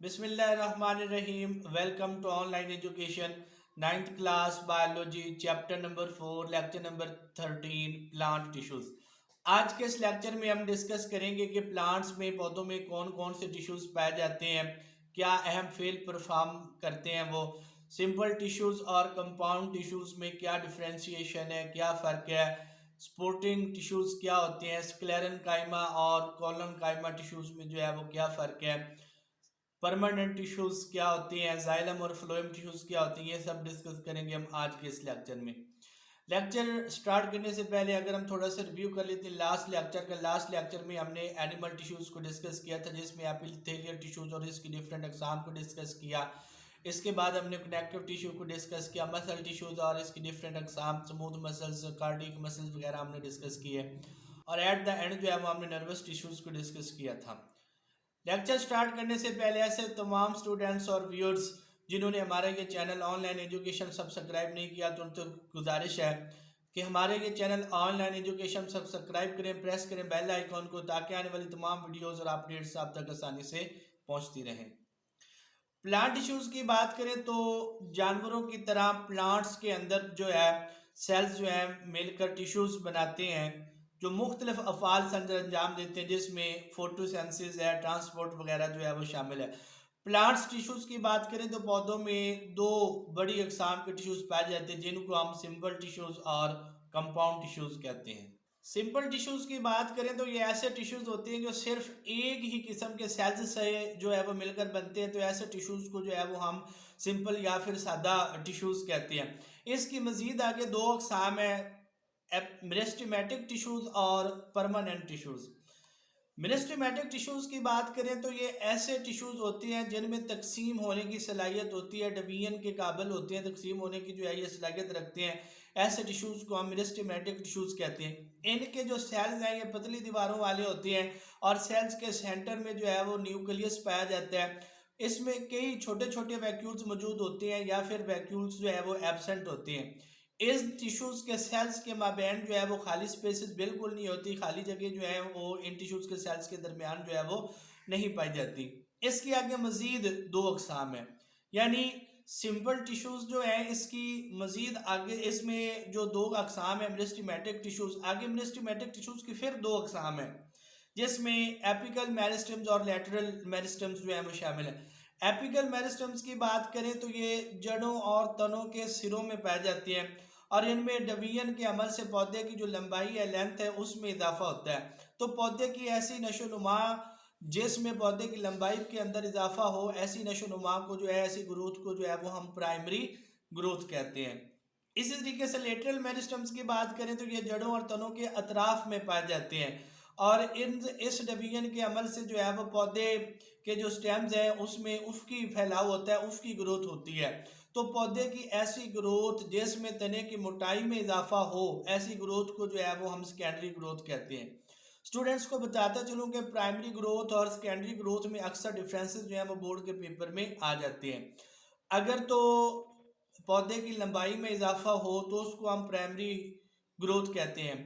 बिस्मिल्लाहिर्रहमानिर्रहीम। Welcome to online education. Ninth class biology, chapter number 4, lecture number 13, plant tissues. आज के इस lecture में हम डिस्कस करेंगे कि प्लांट्स में, पौधों में कौन कौन से टिश्यूज पाए जाते हैं, क्या अहम फेल परफॉर्म करते हैं वो, सिंपल टिश्यूज और कंपाउंड टिश्यूज में क्या डिफ्रेंशिएशन है, क्या फ़र्क है, सपोर्टिंग टिश्यूज क्या होते हैं, स्क्लेरन काइमा और कॉलन काइमा टिश्यूज में जो है वो क्या फ़र्क है, परमानेंट टिश्यूज क्या होती हैं, जाइलम और फ्लोएम टिश्यूज क्या होती हैं, ये सब डिस्कस करेंगे हम आज के इस लेक्चर में। लेक्चर स्टार्ट करने से पहले अगर हम थोड़ा सा रिव्यू कर लेते हैं लास्ट लेक्चर में हमने एनिमल टिश्यूज को डिस्कस किया था, जिसमें एपिथेलियल टिश्यूज और इसकी डिफरेंट अकसाम को डिस्कस किया। इसके बाद हमने कनेक्टिव टिश्यू को डिस्कस किया, मसल टिश्यूज और इसकी डिफरेंट अकसाम, स्मूथ मसल्स, कार्डिक मसल्स वगैरह हमने डिस्कस किए। और एट द एंड जो है वो हमने नर्वस टिश्यूज को डिस्कस किया था। लेक्चर स्टार्ट करने से पहले ऐसे तमाम स्टूडेंट्स और व्यूअर्स जिन्होंने हमारा ये चैनल ऑनलाइन एजुकेशन सब्सक्राइब नहीं किया, तो उनसे गुजारिश है कि हमारे ये चैनल ऑनलाइन एजुकेशन सब्सक्राइब करें, प्रेस करें बेल आइकॉन को, ताकि आने वाली तमाम वीडियोस और अपडेट्स आप तक आसानी से पहुंचती रहें। प्लांट टिश्यूज़ की बात करें तो जानवरों की तरह प्लांट्स के अंदर जो है सेल्स जो है मिलकर टिश्यूज़ बनाते हैं जो मुख्तलिफ अफ़ाल अंजाम देते हैं, जिसमें फोटोसिंथेसिस है, ट्रांसपोर्ट वगैरह जो है वो शामिल है। प्लांट्स टिश्यूज़ की बात करें तो पौधों में दो बड़ी अकसाम के टिश्यूज़ पाए जाते हैं, जिनको हम सिंपल टिश्यूज़ और कंपाउंड टिश्यूज़ कहते हैं। सिंपल टिश्यूज़ की बात करें तो ये ऐसे टिश्यूज़ होते हैं जो सिर्फ एक ही किस्म के सेल्स से जो है वो मिलकर बनते हैं, तो ऐसे टिश्यूज़ को जो है वो हम सिंपल या फिर सादा टिश्यूज़ कहते हैं। इसकी मज़ीद आगे दो अकसाम है, मेरिस्टेमेटिक टिश्यूज़ और परमानेंट टिश्यूज़। मेरिस्टेमेटिक टिश्यूज़ की बात करें तो ये ऐसे टिश्यूज़ होते हैं जिनमें तकसीम होने की सलाहियत होती है, डिवीजन के काबिल होते हैं, तकसीम होने की जो है ये सलाहियत रखते हैं। ऐसे टिश्यूज़ को हम मेरिस्टेमेटिक टिश्यूज़ कहते हैं। इनके जो सेल्स हैं ये पतली दीवारों वाले होते हैं और सेल्स के सेंटर में जो है वो न्यूक्लियस पाया जाता है। इसमें कई छोटे छोटे वैक्यूल्स मौजूद होते हैं या फिर वैक्यूल्स जो है वो एब्सेंट होते हैं। इस टिश्यूज़ के सेल्स के माबैन जो है वो खाली स्पेसेस बिल्कुल नहीं होती, खाली जगह जो है वो इन टिश्यूज़ के सेल्स के दरमियान जो है वो नहीं पाई जाती। इसके आगे मज़ीद दो अकसाम है, यानी सिंपल टिश्यूज़ जो है इसकी मज़ीद आगे इसमें जो दो अकसाम है मेरिस्टेमेटिक टिश्यूज़, आगे मेरिस्टेमेटिक टिश्यूज़ की फिर दो अकसाम है, जिसमें एपिकल मेरिस्टम्स और लैटरल मेरिस्टम्स जो है वो शामिल है। एपिकल मेरिस्टम्स की बात करें तो ये जड़ों और तनों के सिरों में पाए जाती हैं और इनमें डिवीजन के अमल से पौधे की जो लंबाई है, लेंथ है, उसमें इजाफा होता है। तो पौधे की ऐसी नशोनुमा जिसमें पौधे की लंबाई के अंदर इजाफा हो, ऐसी नशोनुमा को जो है, ऐसी ग्रोथ को जो है वो हम प्राइमरी ग्रोथ कहते हैं। इसी तरीके से लेटरल मेरिस्टम्स की बात करें तो ये जड़ों और तनों के अतराफ में पाए जाते हैं और इस डिवीजन के अमल से जो है वो पौधे के जो स्टेम्स हैं उसमें उफकी फैलाव होता है, उफकी ग्रोथ होती है। तो पौधे की ऐसी ग्रोथ जिसमें तने की मोटाई में इजाफा हो, ऐसी ग्रोथ को जो है वो हम सेकेंडरी ग्रोथ कहते हैं। स्टूडेंट्स को बताता चलूँ कि प्राइमरी ग्रोथ और सेकेंडरी ग्रोथ में अक्सर डिफरेंसेस जो है वो बोर्ड के पेपर में आ जाते हैं। अगर तो पौधे की लंबाई में इजाफा हो तो उसको हम प्राइमरी ग्रोथ कहते हैं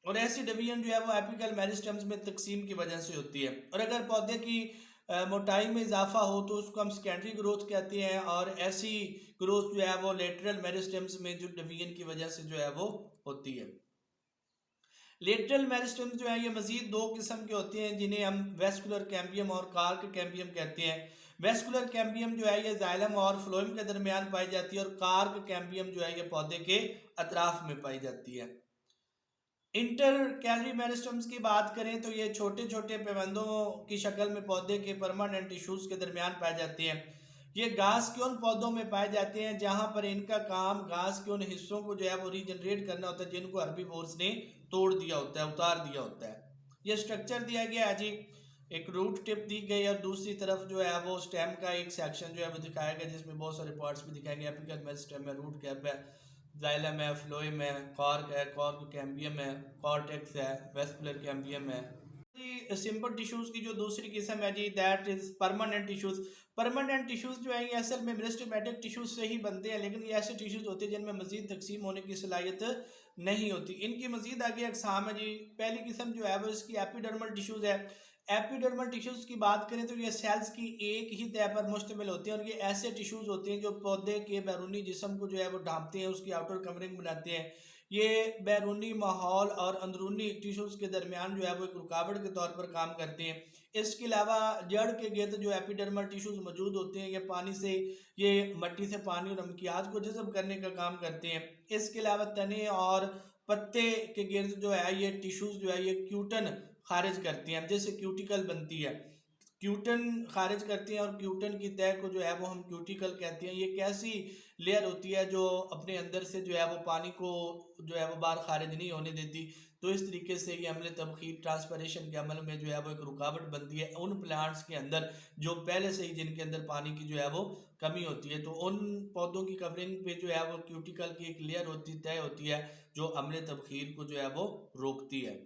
और ऐसी डिवीजन जो है वो एपिकल मेरिस्टम्स में तकसीम की वजह से होती है। और अगर पौधे की मोटाई में इजाफा हो तो उसको हम सेकेंडरी ग्रोथ कहते हैं और ऐसी ग्रोथ जो है वो लेटरल मेरिस्टम्स में जो डिवीजन की वजह से जो है वो होती है। लेटरल मेरिस्टम्स जो है ये मजीद दो किस्म के होते हैं, जिन्हें हम वेस्कुलर कैम्बियम और कार्क कैम्बियम कहते हैं। वेस्कुलर कैम्बियम जो है ये जाइलम और फ्लोएम के दरमियान पाई जाती है और कार्क कैम्बियम जो है ये पौधे के अतराफ में पाई जाती है। इंटर कैलरी मेरिस्टम्स की बात करें तो ये छोटे छोटे पैबंदों की शक्ल में पौधे के परमानेंट टिश्यूज के दरमियान पाए जाते हैं। ये घास के उन पौधों में पाए जाते हैं जहां पर इनका काम घास के उन हिस्सों को जो है वो रीजनरेट करना होता है जिनको हर्बीवोर्स ने तोड़ दिया होता है, उतार दिया होता है। ये स्ट्रक्चर दिया गया है जी, एक रूट टिप दी गई और दूसरी तरफ जो है वो स्टेम का एक सेक्शन जो है वो दिखाया गया, जिसमें बहुत सारे पार्ट्स भी दिखाए गए। एपिकल मेरिस्टम है, रूट कैप है, जाइलम है, फ्लोएम है, कॉर्क कैम्बियम है, कॉर्टेक्स है, वेस्कुलर कैम्बियम है। सिंपल टिश्यूज की जो दूसरी किस्म है जी, that is permanent tissues. Permanent tissues जो है ये असल में मेरिस्टेमेटिक टिश्यूज से ही बनते हैं, लेकिन ये ऐसे टिश्यूज होते हैं जिनमें मजीद तकसीम होने की सलाहियत नहीं होती। इनकी मजीद आगे अकसाम है जी। पहली किस्म जो है वो इसकी एपिडर्मल टिश्यूज है। एपिडर्मल टिश्यूज की बात करें तो ये सेल्स की एक ही तह पर मुश्तमिल होते हैं और ये ऐसे टिश्यूज होते हैं जो पौधे के बैरूनी जिस्म को जो है वो ढांपते हैं, उसकी आउटर कवरिंग बनाते हैं। ये बैरूनी माहौल और अंदरूनी टिश्यूज के दरमियान जो है वो एक रुकावट के तौर पर काम करते हैं। इसके अलावा जड़ के गिर्द जो एपिडर्मल टिश्यूज मौजूद होते हैं, ये पानी से, ये मट्टी से पानी और अमकियाज को जज़ब करने का काम करते हैं। इसके अलावा तने और पत्ते के गिर्द जो है ये टिश्यूज जो है ये क्यूटन खारिज करती हैं, जैसे क्यूटिकल बनती है, क्यूटन खारिज करती हैं और क्यूटन की तह को जो है वो हम क्यूटिकल कहते हैं। ये एक ऐसी लेयर होती है जो अपने अंदर से जो है वो पानी को जो है वो बाहर खारिज नहीं होने देती। तो इस तरीके से ये अमल तबखीर ट्रांसपरेशन के अमल में जो है वो एक रुकावट बनती है उन प्लांट्स के अंदर जो पहले से ही जिनके अंदर पानी की जो है वो कमी होती है। तो उन पौधों की कवरिंग पे जो है वो क्यूटिकल की एक लेयर होती तय होती है जो अमल तबखीर को जो है वो रोकती है।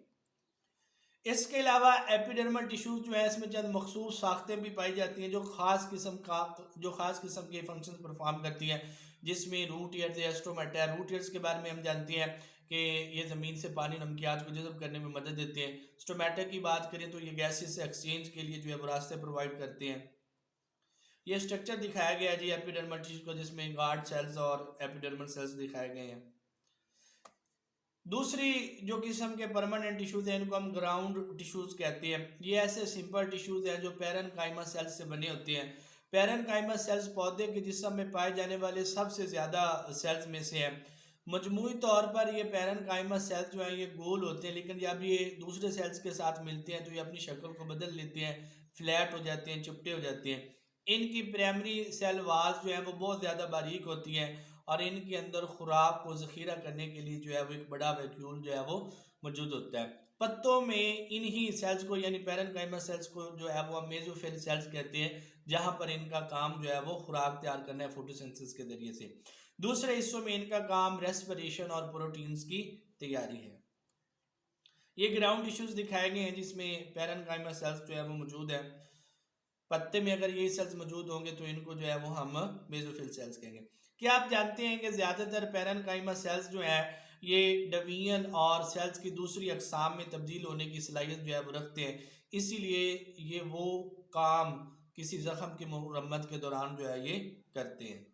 इसके अलावा एपिडर्मल टिश्यूज जो है इसमें चंद मखसूस साख्तें भी पाई जाती हैं जो ख़ास किस्म के फंक्शन परफॉर्म करती हैं, जिसमें रूट ईयर्स या स्टोमेटा। रूट ईयर्स के बारे में हम जानते हैं कि ये ज़मीन से पानी नमकियात को जज़ब करने में मदद देते हैं। स्टोमेटा की बात करें तो ये गैसेस से एक्सचेंज के लिए जो है वो रास्ते प्रोवाइड करते हैं। ये स्ट्रक्चर दिखाया गया है जी एपिडर्मल टिश्यूज को, जिसमें गार्ड सेल्स और एपिडर्मल सेल्स दिखाए गए हैं। दूसरी जो किस्म के परमानेंट टिश्यूज हैं इनको हम ग्राउंड टिश्यूज कहते हैं। ये ऐसे सिंपल टिश्यूज हैं जो पैरेनकाइमा सेल्स से बने होते हैं। पैरेनकाइमा सेल्स पौधे के जिस्म में पाए जाने वाले सबसे ज़्यादा सेल्स में से हैं। मजमूई तौर पर ये पैरेनकाइमा सेल्स जो हैं ये गोल होते हैं, लेकिन जब ये दूसरे सेल्स के साथ मिलते हैं तो ये अपनी शक्ल को बदल लेते हैं, फ्लैट हो जाते हैं, चिपटे हो जाते हैं। इनकी प्राइमरी सेल वाल्स जो हैं वो बहुत ज़्यादा बारीक होती हैं और इनके अंदर खुराक को ज़ख़ीरा करने के लिए जो है वो एक बड़ा वैक्यूल जो है वो मौजूद होता है। पत्तों में इन्हीं सेल्स को यानी पैरेनकाइमा सेल्स को जो है वो मेसोफिल सेल्स कहते हैं, जहाँ पर इनका काम जो है वो खुराक तैयार करना है फोटोसिंथेसिस के ज़रिए से। दूसरे हिस्सों में इनका काम रेस्पिरेशन और प्रोटीन्स की तैयारी है। ये ग्राउंड टिश्यूज दिखाए गए हैं जिसमें पैरेनकाइमा सेल्स जो है वो मौजूद है। पत्ते में अगर ये सेल्स मौजूद होंगे तो इनको जो है वो हम मेसोफिल सेल्स कहेंगे। क्या आप जानते हैं कि ज़्यादातर पैरेनकाइमा सेल्स जो है ये डिवीजन और सेल्स की दूसरी अकसाम में तब्दील होने की सलाहियत जो है वो रखते हैं, इसीलिए ये वो काम किसी ज़ख़म की मरम्मत के दौरान जो है ये करते हैं।